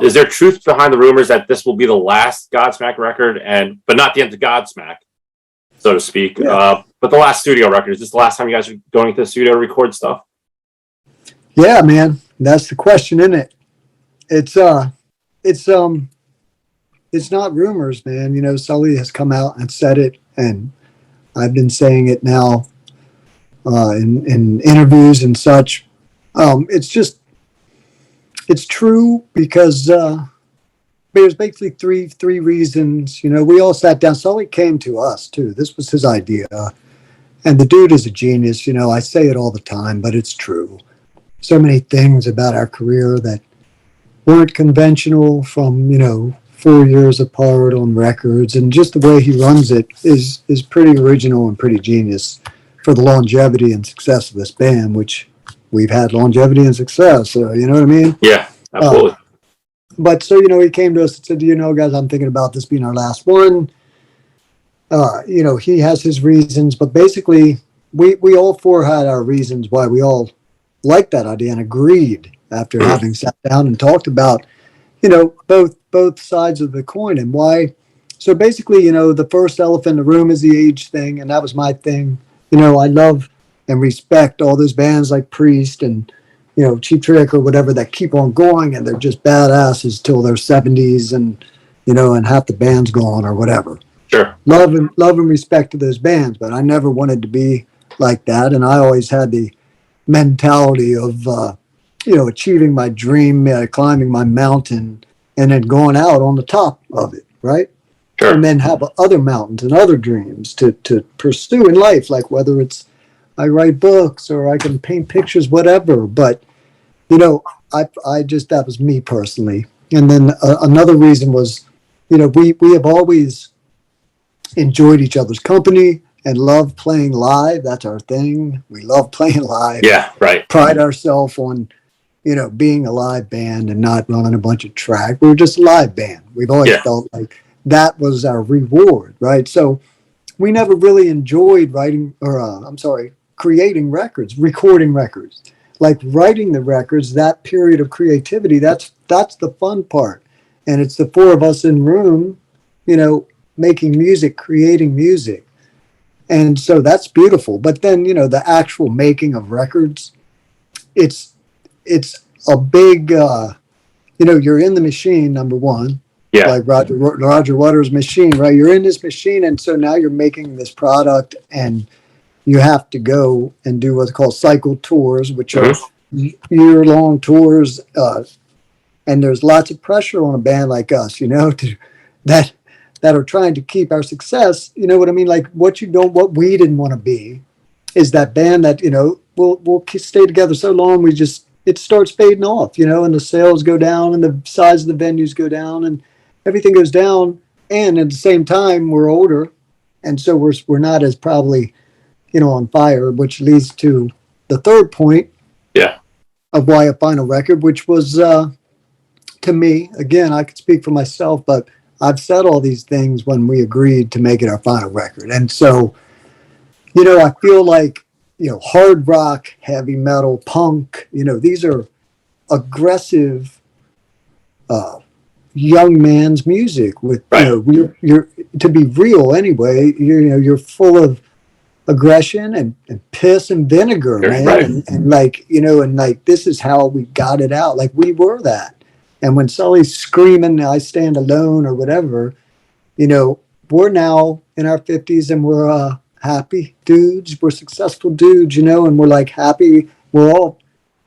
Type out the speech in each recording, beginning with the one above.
Is there truth behind the rumors that this will be the last Godsmack record, but not the end of Godsmack, so to speak? Yeah. But the last studio record, is this the last time you guys are going to the studio to record stuff? Yeah, man, that's the question, isn't it? It's not rumors, man. You know, Sully has come out and said it, and I've been saying it now in interviews and such. It's true because there's basically three reasons. You know, we all sat down. Sully came to us too. This was his idea, and the dude is a genius. You know, I say it all the time, but it's true. So many things about our career that weren't conventional, from 4 years apart on records, and just the way he runs it is pretty original and pretty genius for the longevity and success of this band, which we've had longevity and success. So, you know what I mean? Yeah, absolutely. But so, he came to us and said, guys, I'm thinking about this being our last one. He has his reasons, but basically we all four had our reasons why we all liked that idea and agreed after having sat down and talked about, both sides of the coin and why. So basically, the first elephant in the room is the age thing. And that was my thing. I love and respect all those bands like Priest and, Cheap Trick or whatever that keep on going, and they're just badasses till their 70s and, and half the band's gone or whatever. Sure. Love and respect to those bands, but I never wanted to be like that. And I always had the mentality of, achieving my dream, climbing my mountain, and then going out on the top of it, right? Sure. And then have other mountains and other dreams to pursue in life, like whether it's I write books or I can paint pictures, whatever. But, that was me personally. And then another reason was, we have always enjoyed each other's company and love playing live. That's our thing. We love playing live. Yeah, right. Pride ourselves on, being a live band and not running a bunch of track. We were just a live band. We've always felt like that was our reward, right? So we never really enjoyed creating records, recording records. Like writing the records, that period of creativity, that's the fun part. And it's the four of us in room, making music, creating music. And so that's beautiful. But then, the actual making of records, it's a big, you're in the machine, number one. Yeah. Like Roger Waters' machine, right? You're in this machine, and so now you're making this product, and you have to go and do what's called cycle tours, which are year-long tours. And there's lots of pressure on a band like us, that are trying to keep our success. You know what I mean? Like what we didn't want to be is that band that, we'll stay together so long, it starts fading off, and the sales go down and the size of the venues go down and everything goes down. And at the same time, we're older. And so we're not as probably, on fire, which leads to the third point of why a final record, which was, to me, again, I could speak for myself, but I've said all these things when we agreed to make it our final record. And so, I feel like, hard rock, heavy metal, punk, these are aggressive, young man's music with, you're to be real anyway, you're full of aggression and piss and vinegar, man. Right. And like, and like, this is how we got it out. Like we were that. And when Sully's screaming, I stand alone or whatever, we're now in our 50s and we're happy dudes. We're successful dudes, and we're like happy. We're all,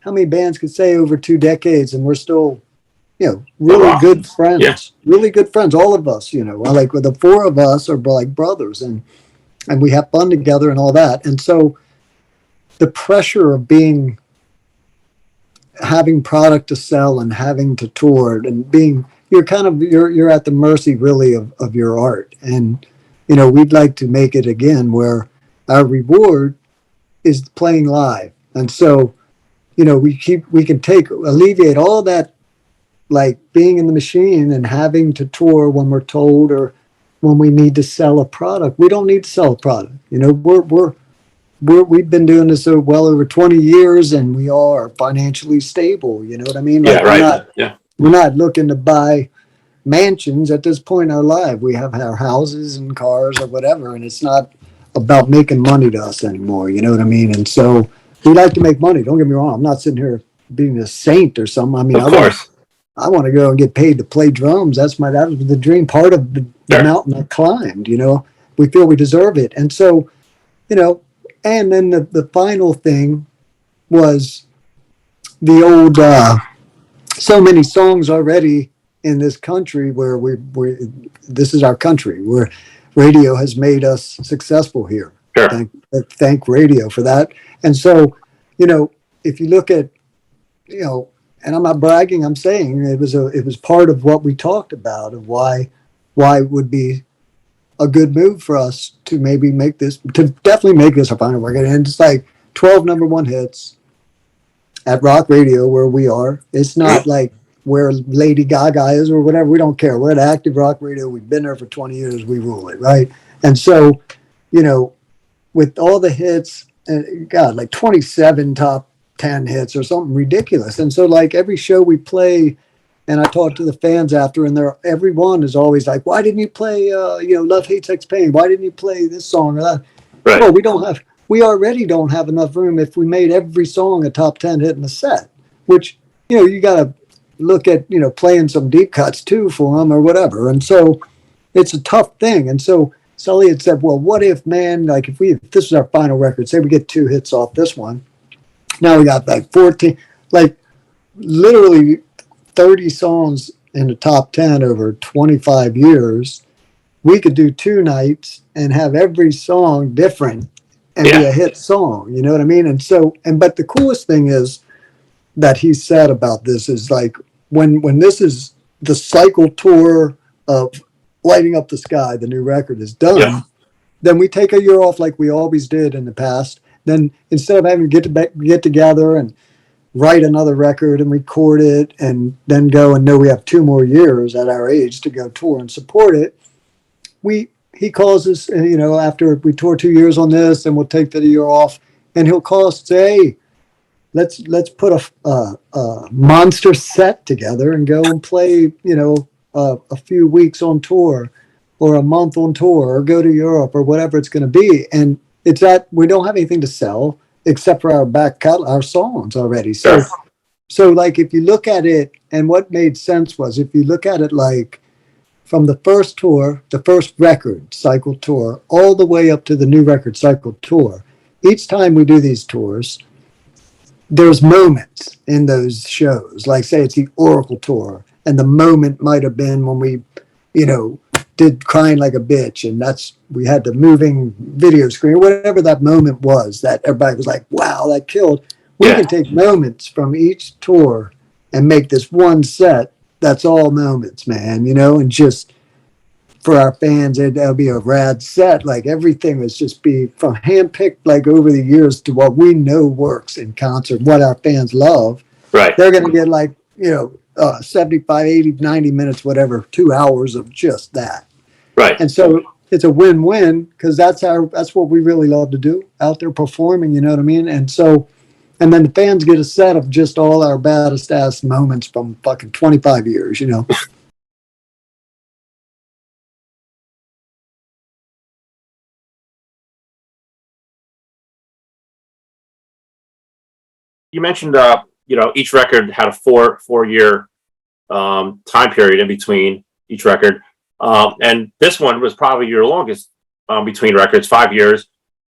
how many bands could say over 2 decades and we're still, really good friends. Yeah. Really good friends, all of us, like with the four of us are like brothers and we have fun together and all that. And so the pressure of having product to sell and having to tour and you're at the mercy really of your art. And, we'd like to make it again where our reward is playing live. And so, we can alleviate all that, like being in the machine and having to tour when we're told or when we need to sell a product. We don't need to sell a product. We've been doing this well over 20 years and we are financially stable. You know what I mean? Like, right. We're not looking to buy mansions at this point in our life. We have our houses and cars or whatever, and it's not about making money to us anymore. You know what I mean? And so we like to make money. Don't get me wrong. I'm not sitting here being a saint or something. I mean, Of course. I want to go and get paid to play drums. That was the dream part of the Sure. mountain I climbed. You know, we feel we deserve it, and so, you know, and then the final thing was the old so many songs already in this country where we this is our country where radio has made us successful here. Sure. Thank radio for that. And so, you know, if you look at, you know, and I'm not bragging, I'm saying it was part of what we talked about of why it would be a good move for us to maybe definitely make this a final record. And it's like 12 number one hits at rock radio where we are. It's not like where Lady Gaga is or whatever. We don't care. We're at active rock radio. We've been there for 20 years. We rule it, right? And so, you know, with all the hits, God, like 27 top 10 hits or something ridiculous. And so, like, every show we play, and I talk to the fans after, and everyone is always like, why didn't you play, you know, Love, Hate, Sex, Pain? Why didn't you play this song or that? Right. Well, we already don't have enough room if we made every song a top 10 hit in the set, which, you know, you got to look at, you know, playing some deep cuts too for them or whatever. And so it's a tough thing. And so Sully had said, well, what if, man, like if this is our final record, say we get 2 hits off this one. Now we got like 14, like literally 30 songs in the top 10 over 25 years. We could do 2 nights and have every song different and be a hit song. You know what I mean? And so, but the coolest thing is that he said about this is like, when this is the cycle tour of Lighting Up the Sky, the new record is done, then we take a year off like we always did in the past. Then instead of having to get together and write another record and record it and then go and know we have 2 more years at our age to go tour and support it, he calls us, you know, after we tour 2 years on this, and we'll take the year off, and he'll call us and say, hey, let's put a monster set together and go and play, you know, a few weeks on tour or a month on tour or go to Europe or whatever it's going to be. And it's that we don't have anything to sell except for our back catalog, our songs already. So like if you look at it, and what made sense was if you look at it like from the first tour, the first record cycle tour, all the way up to the new record cycle tour, each time we do these tours, there's moments in those shows, like say it's the Oracle tour, and the moment might have been when we, you know, did Crying Like a Bitch, and we had the moving video screen, whatever that moment was that everybody was like, wow, that killed. We can take moments from each tour and make this one set that's all moments, man, you know, and just for our fans, that'll be a rad set. Like everything was just be from handpicked, like over the years to what we know works in concert, what our fans love. Right. They're going to get like, you know, 75, 80, 90 minutes, whatever, 2 hours of just that. Right. And so it's a win-win because that's what we really love to do out there performing, you know what I mean? And so, and then the fans get a set of just all our baddest ass moments from fucking 25 years, you know? You mentioned, you know, each record had a four-year time period in between each record. And this one was probably your longest between records, 5 years.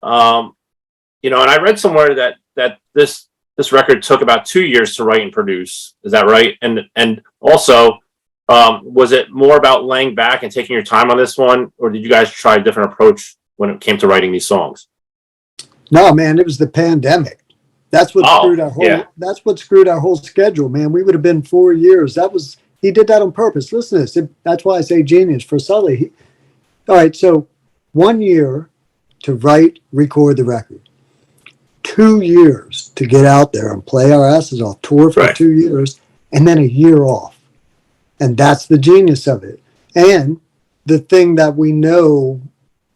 You know, and I read somewhere that this record took about 2 years to write and produce. Is that right? And also, was it more about laying back and taking your time on this one, or did you guys try a different approach when it came to writing these songs? No, man, it was the pandemic. That's what screwed our whole. That's what screwed our whole schedule, man. We would have been 4 years. He did that on purpose. Listen to this. That's why I say genius for Sully. All right, so 1 year to write, record the record. 2 years to get out there and play our asses off, tour for 2 years, and then a year off. And that's the genius of it. And the thing that we know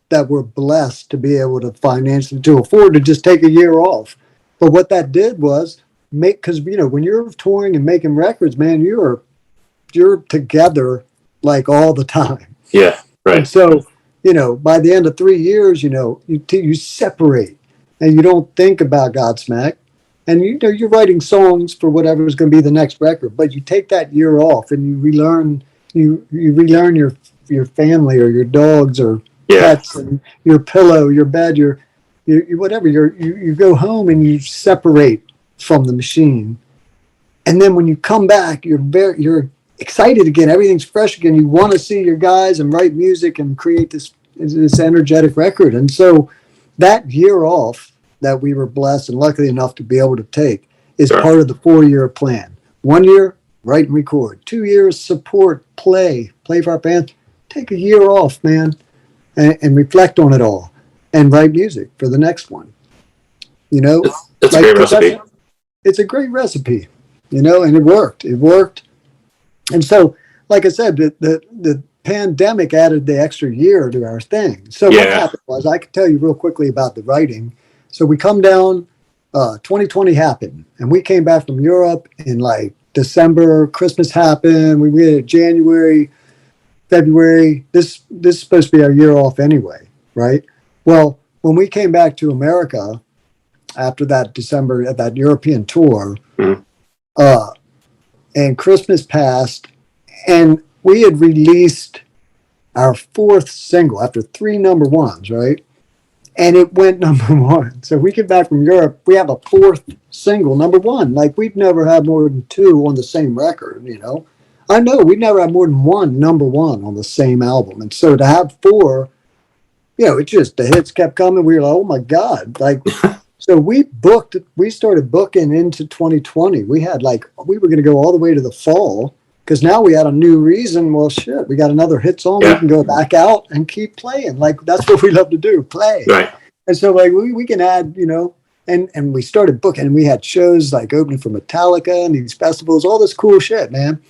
that we're blessed to be able to financially to afford to just take a year off. But what that did was because, you know, when you're touring and making records, man, you're you're together like all the time. Yeah. And Right. so, by the end of 3 years, you separate and you don't think about Godsmack. And you're writing songs for whatever is going to be the next record, but you take that year off and you relearn your family or your dogs or Yeah. pets and your pillow, your bed, your whatever. You go home and you separate from the machine, and then when you come back, you're excited again. Everything's fresh again. You want to see your guys and write music and create this energetic record. And so that year off that we were blessed and lucky enough to be able to take is Sure. part of the 4 year plan. 1 year, write and record. 2 years, support, play for our band. Take a year off, man, and reflect on it all and write music for the next one. You know, It's a like, great 'cause recipe. it's a great recipe, and it worked. It worked. And so, like I said, the pandemic added the extra year to our thing. So what Yeah. happened was, I could tell you real quickly about the writing. So we come down, 2020 happened, and we came back from Europe in like December. Christmas happened. We did January, February. This is supposed to be our year off anyway, right? Well, when we came back to America after that December, that European tour, Mhm. uh, and Christmas passed, and we had released our fourth single after three number ones, right? And it went number one. So we get back from Europe, we have a fourth single, number one. Like, we've never had more than two on the same record. I know we've never had more than one number one on the same album. And so to have four, it just, the hits kept coming. We were like, oh my God. Like, so we started booking into 2020. We were going to go all the way to the fall because now we had a new reason. Well, shit, we got another hit song. We Yeah. can go back out and keep playing. Like, that's what we love to do, play. Right. And so, like, we can add, and we started booking, and we had shows like opening for Metallica and these festivals, all this cool shit, man.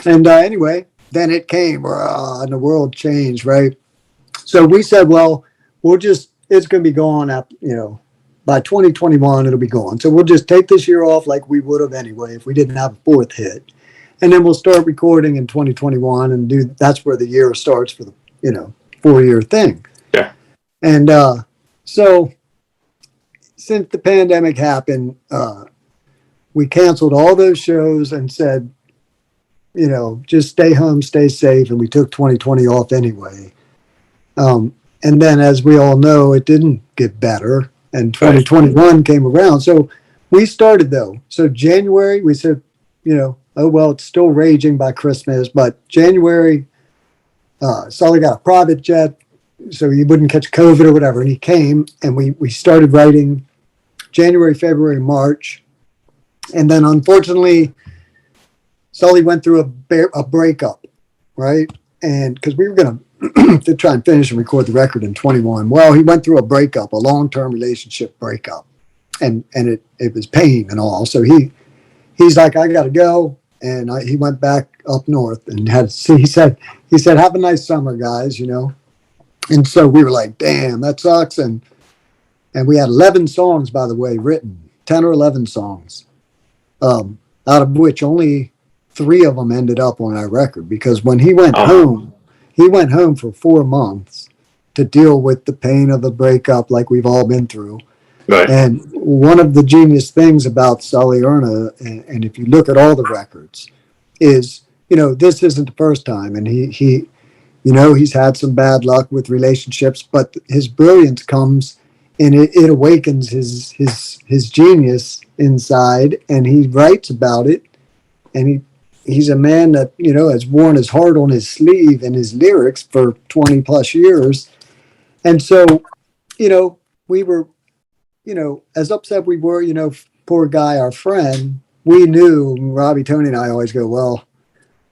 And anyway, then it came, and the world changed, right? So we said, well, it's going to be gone by 2021, it'll be gone. So we'll just take this year off like we would have anyway if we didn't have a fourth hit. And then we'll start recording in 2021 and that's where the year starts for the, 4 year thing. Yeah. And so since the pandemic happened, we canceled all those shows and said, just stay home, stay safe. And we took 2020 off anyway. And then, as we all know, it didn't get better, and 2021 came around. So we started, though. So January, we said, oh, well, it's still raging by Christmas. But January, Sully got a private jet so he wouldn't catch COVID or whatever. And he came, and we started writing January, February, March. And then, unfortunately, Sully went through a breakup, right? And because we were going to try and finish and record the record in 21. Well, he went through a breakup, a long-term relationship breakup, and it was pain and all. So he's like, I got to go, and he went back up north and he said, have a nice summer, guys, And so we were like, damn, that sucks. And we had 11 songs, by the way, written, 10 or 11 songs, out of which only 3 of them ended up on our record, because when he went home for 4 months to deal with the pain of a breakup like we've all been through. Right. And one of the genius things about Sully Erna, and if you look at all the records, is, this isn't the first time. And he's had some bad luck with relationships, but his brilliance comes and it awakens his genius inside, and he writes about it. And he's a man that, has worn his heart on his sleeve in his lyrics for 20 plus years. And so, we were, as upset we were, poor guy, our friend, we knew, Robbie, Tony, and I always go, well,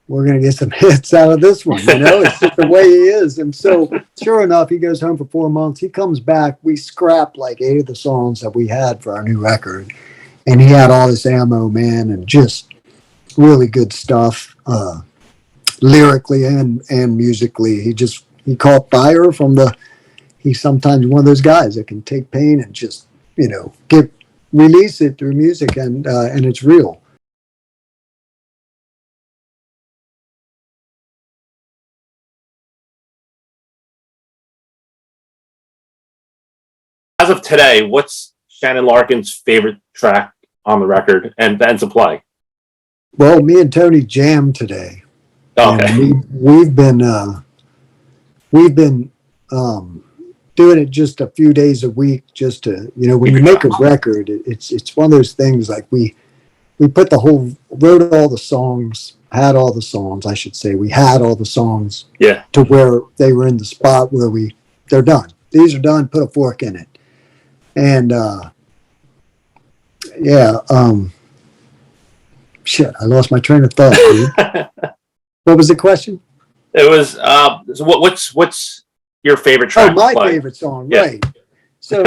we're going to get some hits out of this one. It's just the way he is. And so sure enough, he goes home for 4 months. He comes back. We scrapped like 8 of the songs that we had for our new record. And he had all this ammo, man, and just really good stuff, lyrically and musically. He caught fire from he's sometimes one of those guys that can take pain and just, release it through music, and it's real. of today, what's Shannon Larkin's favorite track on the record and to play? Well, me and Tony jammed today. Oh, okay. And we've been doing it just a few days a week, just to, when you make a record, it's one of those things like we wrote all the songs, had all the songs, I should say. We had all the songs to where they were in the spot where they're done. These are done, put a fork in it. And shit, I lost my train of thought, dude. What was the question? It was so what's your favorite track? Oh, my favorite song, right. So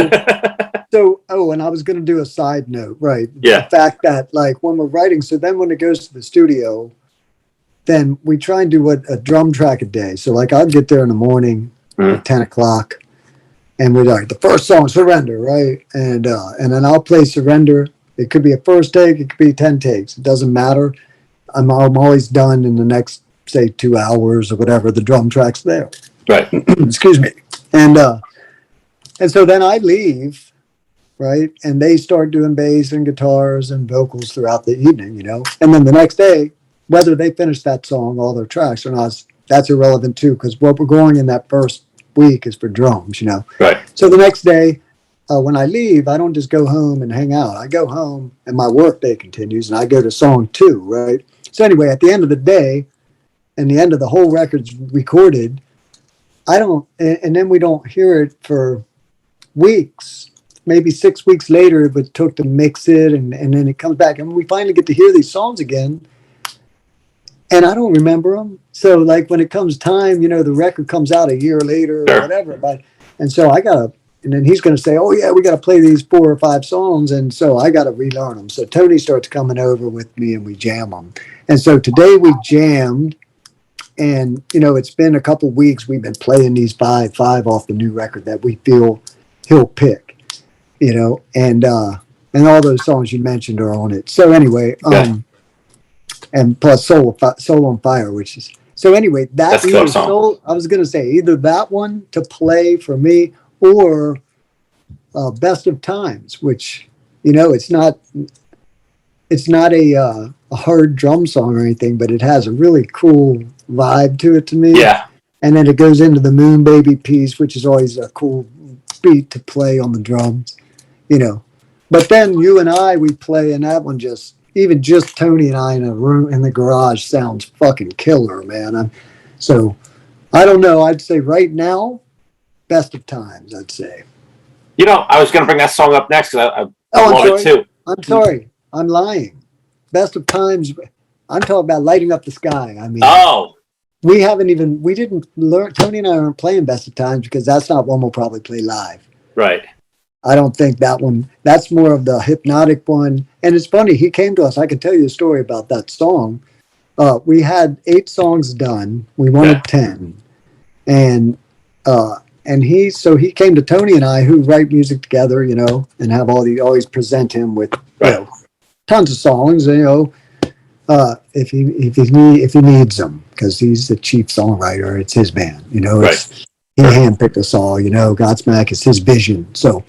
and I was going to do a side note, right? Yeah. The fact that, like, when we're writing, so then when it goes to the studio, then we try and do a drum track a day. So, like, I'll get there in the morning at 10 o'clock, and we're like, the first song, Surrender, right? And then I'll play Surrender. It could be a first take, it could be 10 takes. It doesn't matter. I'm always done in the next, say, 2 hours or whatever. The drum track's there. Right. Excuse me. And so then I leave, right? And they start doing bass and guitars and vocals throughout the evening, And then the next day, whether they finish that song, all their tracks or not, that's irrelevant too, because what we're going in that first week is for drums, Right. So the next day, when I leave, I don't just go home and hang out. I go home and my work day continues and I go to song 2, right? So anyway, at the end of the day, and the end of the whole record's recorded, and then we don't hear it for weeks, maybe 6 weeks later, it took to mix it, and then it comes back, and we finally get to hear these songs again, and I don't remember them. So, like, when it comes time, the record comes out a year later or whatever, and so and then he's going to say, oh yeah, we got to play these 4 or 5 songs, and so I got to relearn them. So Tony starts coming over with me, and we jam them. And so today we jammed. And, it's been a couple weeks. We've been playing these five off the new record that we feel he'll pick, and all those songs you mentioned are on it. So anyway, and plus Soul on Fire, which is, so anyway, that's either Soul, I was going to say either that one to play for me or Best of Times, which, it's not a hard drum song or anything, but it has a really cool vibe to it to me. Yeah. And then it goes into the Moon Baby piece, which is always a cool beat to play on the drums, But then you and I, we play, and that one just Tony and I in a room in the garage sounds fucking killer, man. So I don't know. I'd say right now, Best of Times, I'd say. I was going to bring that song up next because I love it too. I'm sorry. I'm lying. Best of Times. I'm talking about Lighting Up the Sky. I mean, we didn't learn. Tony and I aren't playing Best of Times because that's not one we'll probably play live. Right. I don't think that one, that's more of the hypnotic one. And it's funny, he came to us. I can tell you a story about that song. We had 8 songs done. We wanted 10. And he came to Tony and I, who write music together, and have always present him with, tons of songs, if he needs them, because he's the chief songwriter. It's his band, he handpicked us all, Godsmack is his vision. So,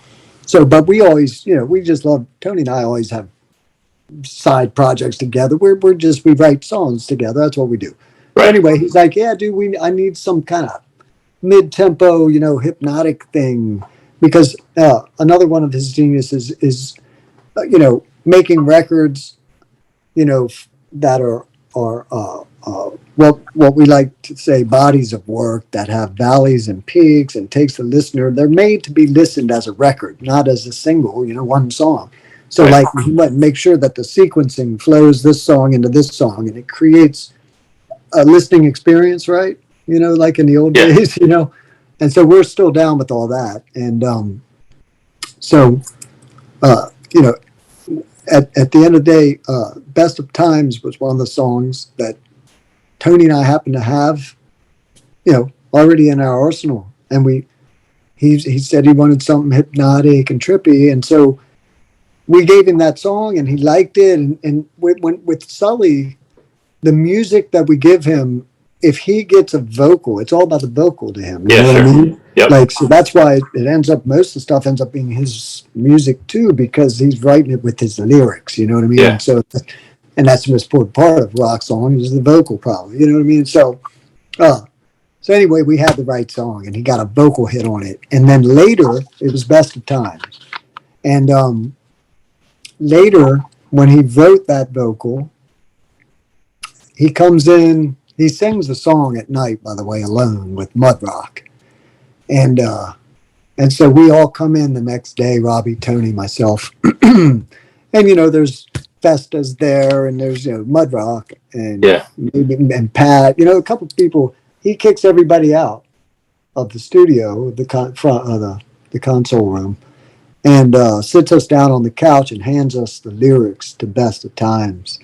but we always, we just love, Tony and I always have side projects together. We write songs together. That's what we do. Right. Anyway, he's like, yeah, dude, I need some kind of mid-tempo, hypnotic thing, because another one of his geniuses is, making records, that are what we like to say bodies of work that have valleys and peaks and takes the listener. They're made to be listened as a record, not as a single, one song. So like he might make sure that the sequencing flows this song into this song, and it creates a listening experience, right? Like in the old days, And so we're still down with all that. And at the end of the day, Best of Times was one of the songs that Tony and I happen to have, already in our arsenal. And he said he wanted something hypnotic and trippy. And so we gave him that song and he liked it. And with Sully, the music that we give him, if he gets a vocal, it's all about the vocal to him. You know what I mean? Yep. Like, so that's why it ends up, most of the stuff ends up being his music too, because he's writing it with his lyrics, you know what I mean? Yeah. And so, and that's the most important part of rock song is the vocal probably, you know what I mean? So, so anyway, we had the right song and he got a vocal hit on it. And then later it was Best of Times. And, later when he wrote that vocal, he comes in, he sings the song at night, by the way, alone with Mud Rock. And so we all come in the next day, Robbie, Tony, myself. And, you know, there's Festas there and there's, you know, Mud Rock and, and Pat, you know, a couple of people. He kicks everybody out of the studio, the front of the console room, and sits us down on the couch and hands us the lyrics to Best of Times.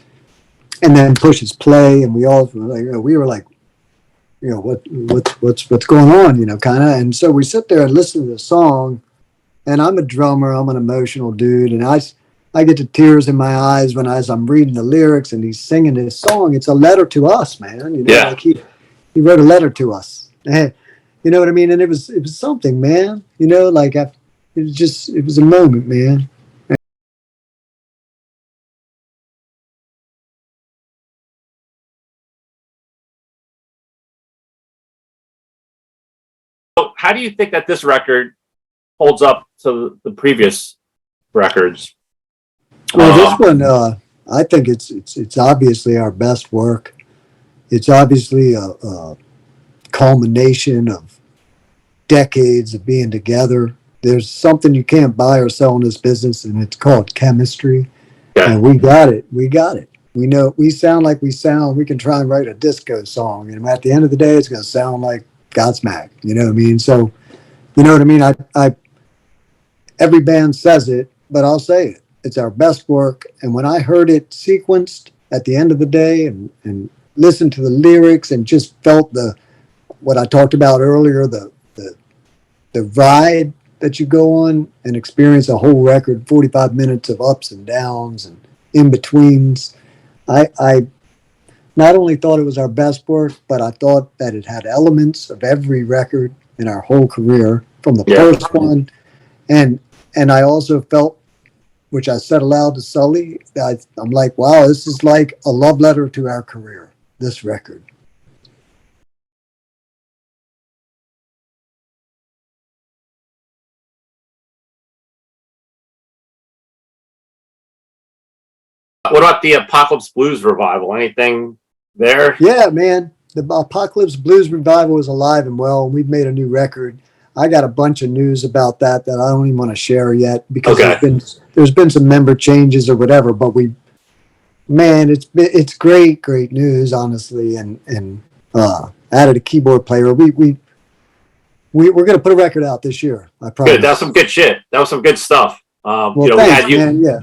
And then pushes play, and we all were like, we were like, you know, what's going on, you know, kind of. And so we sit there and listen to the song, and I'm a drummer, I'm an emotional dude, and I get to tears in my eyes when as I'm reading the lyrics and he's singing this song. It's a letter to us, man. You know, like he wrote a letter to us. And, you know what I mean? And it was something, man. You know, like it was a moment, man. So how do you think that this record holds up to the previous records? Well, this one, I think it's obviously our best work. It's obviously a culmination of decades of being together. There's something you can't buy or sell in this business, and it's called chemistry. Yeah. And we got it. We got it. We know we sound like we sound. We can try and write a disco song, and at the end of the day, it's going to sound like Godsmack. You know what I mean? So, you know what I mean? I every band says it, but I'll say it. It's our best work. And when I heard it sequenced at the end of the day and listened to the lyrics and just felt what I talked about earlier, the ride that you go on and experience a whole record, 45 minutes of ups and downs and in-betweens. I not only thought it was our best work, but I thought that it had elements of every record in our whole career from the first one. And I also felt, which I said aloud to Sully, I'm like, wow, this is like a love letter to our career, this record. What about the Apocalypse Blues revival? Anything there? Yeah, man. The Apocalypse Blues revival is alive and well. We've made a new record. I got a bunch of news about that I don't even want to share yet because there's been some member changes or whatever. But it's great news, honestly. And added a keyboard player. We're going to put a record out this year. I promise. Good. That was some good shit. That was some good stuff. Well, you know, thanks, man. Yeah.